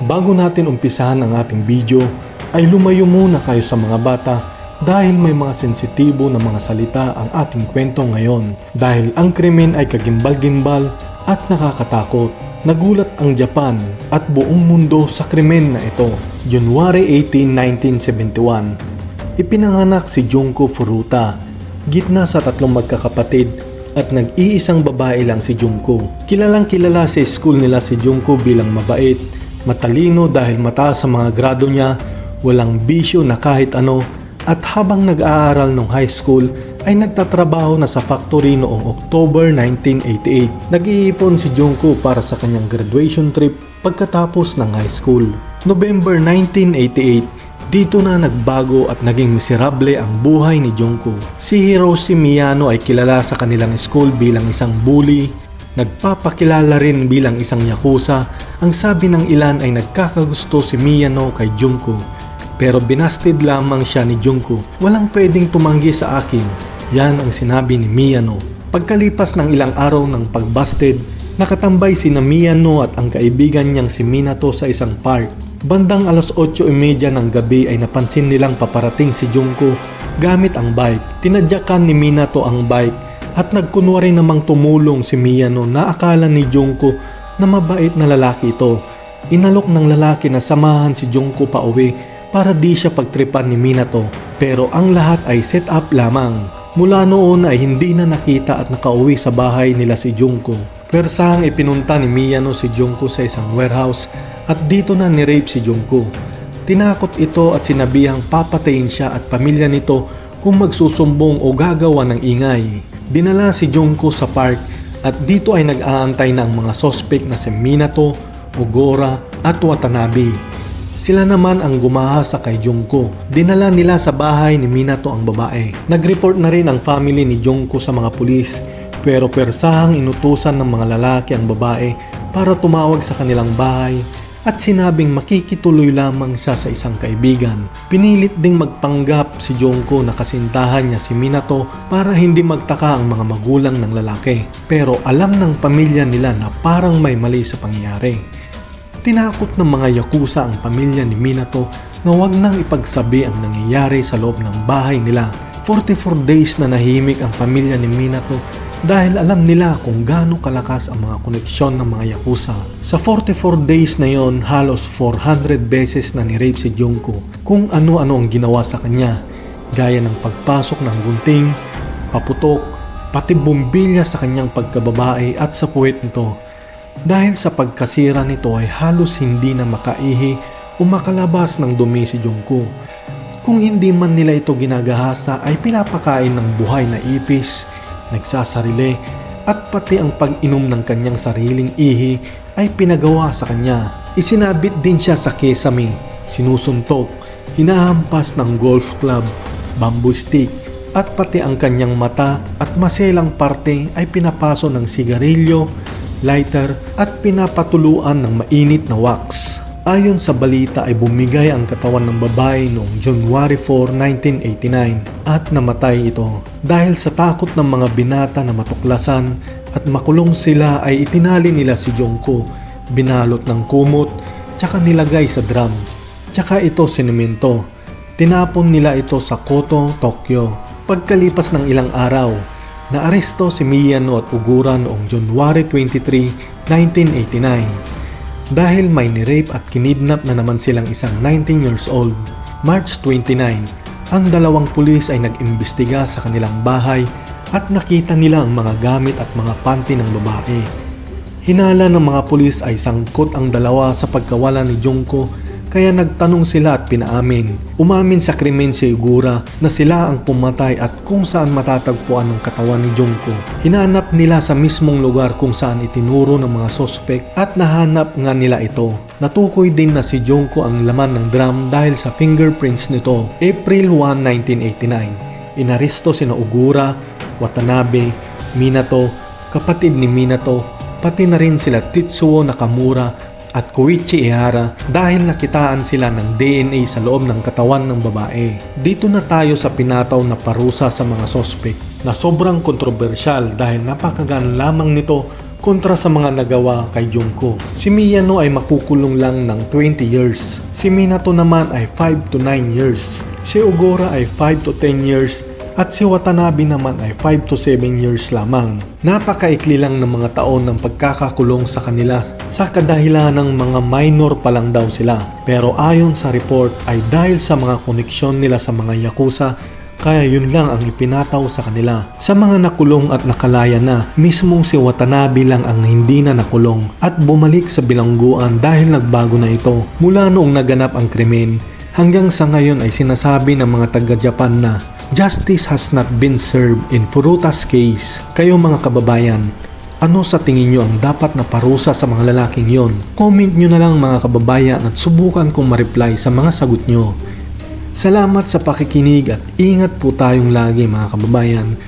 Bago natin umpisahan ang ating video, ay lumayo muna kayo sa mga bata dahil may mga sensitibo na mga salita ang ating kwento ngayon. Dahil ang krimen ay kagimbal-gimbal at nakakatakot. Nagulat ang Japan at buong mundo sa krimen na ito. January 18, 1971, ipinanganak si Junko Furuta, gitna sa tatlong magkakapatid at nag-iisang babae lang si Junko. Kilalang kilala sa school nila si Junko bilang mabait, matalino dahil mataas sa mga grado niya, walang bisyo na kahit ano, at habang nag-aaral nung high school ay nagtatrabaho na sa factory noong October 1988. Nag-iipon si Junko para sa kanyang graduation trip pagkatapos ng high school. November 1988, dito na nagbago at naging miserable ang buhay ni Junko. Si Hiroshi Miyano ay kilala sa kanilang school bilang isang bully. Nagpapakilala rin bilang isang yakuza. Ang sabi ng ilan ay nagkakagusto si Miyano kay Junko. Pero binasted lamang siya ni Junko. Walang pwedeng tumanggi sa akin. Yan ang sinabi ni Miyano. Pagkalipas ng ilang araw ng pagbasted, nakatambay si Miyano at ang kaibigan niyang si Minato sa isang park. Bandang alas 8:30 ng gabi ay napansin nilang paparating si Junko gamit ang bike. Tinadyakan ni Minato ang bike at nagkunwari namang tumulong si Miyano na akala ni Junko na mabait na lalaki ito. Inalok ng lalaki na samahan si Junko pa uwi para di siya pagtripan ni Minato, pero ang lahat ay set up lamang. Mula noon ay hindi na nakita at nakauwi sa bahay nila si Junko. Persahang ipinunta ni Miyano si Junko sa isang warehouse at dito na ni-rape si Junko. Tinakot ito at sinabihang papatayin siya at pamilya nito kung magsusumbong o gagawa ng ingay. Dinala si Junko sa park at dito ay nag-aantay na ang mga sospek na si Minato, Ogura at Watanabe. Sila naman ang gumahasa kay Junko. Dinala nila sa bahay ni Minato ang babae. Nag-report na rin ang family ni Junko sa mga pulis, pero persahang inutusan ng mga lalaki ang babae para tumawag sa kanilang bahay at sinabing makikituloy lamang siya sa isang kaibigan. Pinilit ding magpanggap si Junko na kasintahan niya si Minato para hindi magtaka ang mga magulang ng lalaki. Pero alam ng pamilya nila na parang may mali sa pangyayari. Tinakot ng mga yakuza ang pamilya ni Minato na wag nang ipagsabi ang nangyayari sa loob ng bahay nila. 44 days na nahimik ang pamilya ni Minato dahil alam nila kung gaano kalakas ang mga koneksyon ng mga yakuza. Sa 44 days na yon, halos 400 beses na ni-rape si Junko. Kung ano-ano ang ginawa sa kanya, gaya ng pagpasok ng gunting, paputok, pati bumbilya sa kanyang pagkababae at sa puwet nito. Dahil sa pagkasira nito ay halos hindi na makaihi o makalabas ng dumi si Junko. Kung hindi man nila ito ginagahasa ay pinapakain ng buhay na ipis, nagsasarili at pati ang pag-inom ng kanyang sariling ihi ay pinagawa sa kanya. Isinabit din siya sa kesame, sinusuntok, hinahampas ng golf club, bamboo stick at pati ang kanyang mata at maselang parte ay pinapaso ng sigarilyo, lighter at pinapatuluan ng mainit na wax. Ayon sa balita ay bumigay ang katawan ng babae noong January 4, 1989 at namatay ito. Dahil sa takot ng mga binata na matuklasan at makulong sila ay itinali nila si Junko, binalot ng kumot, tsaka nilagay sa drum, tsaka ito sinemento. Tinapon nila ito sa Koto, Tokyo. Pagkalipas ng ilang araw, naaresto si Miyano at Ogura noong January 23, 1989. Dahil may ni-rape at kinidnap na naman silang isang 19 years old. March 29, ang dalawang pulis ay nag-imbestiga sa kanilang bahay at nakita nila ang mga gamit at mga panty ng babae. Hinala ng mga pulis ay sangkot ang dalawa sa pagkawala ni Junko, kaya nagtanong sila at pinaamin. Umamin sa krimen si Ogura na sila ang pumatay at kung saan matatagpuan ang katawan ni Junko. Hinanap nila sa mismong lugar kung saan itinuro ng mga sospek at nahanap nga nila ito. Natukoy din na si Junko ang laman ng drum dahil sa fingerprints nito. April 1, 1989, inaresto sina Ogura, Watanabe, Minato, kapatid ni Minato, pati na rin sila Tetsuo Nakamura at Koichi Ihara dahil nakitaan sila ng DNA sa loob ng katawan ng babae. Dito na tayo sa pinataw na parusa sa mga sospek na sobrang kontrobersyal dahil napakagaan lamang nito kontra sa mga nagawa kay Junko. Si Miyano ay makukulong lang ng 20 years. Si Minato naman ay 5 to 9 years. Si Ogura ay 5 to 10 years at si Watanabe naman ay 5 to 7 years lamang. Napakaikli lang ng mga taon ng pagkakakulong sa kanila sa kadahilan ng mga minor pa lang daw sila. Pero ayon sa report ay dahil sa mga koneksyon nila sa mga Yakuza, kaya yun lang ang ipinataw sa kanila. Sa mga nakulong at nakalaya na, mismong si Watanabe lang ang hindi na nakulong at bumalik sa bilangguan dahil nagbago na ito. Mula noong naganap ang krimen, hanggang sa ngayon ay sinasabi ng mga taga-Japan na justice has not been served in Furuta's case. Kayo mga kababayan, ano sa tingin nyo ang dapat na parusa sa mga lalaking yon? Comment nyo na lang mga kababayan at subukan kong ma-reply sa mga sagot nyo. Salamat sa pakikinig at ingat po tayong lagi mga kababayan.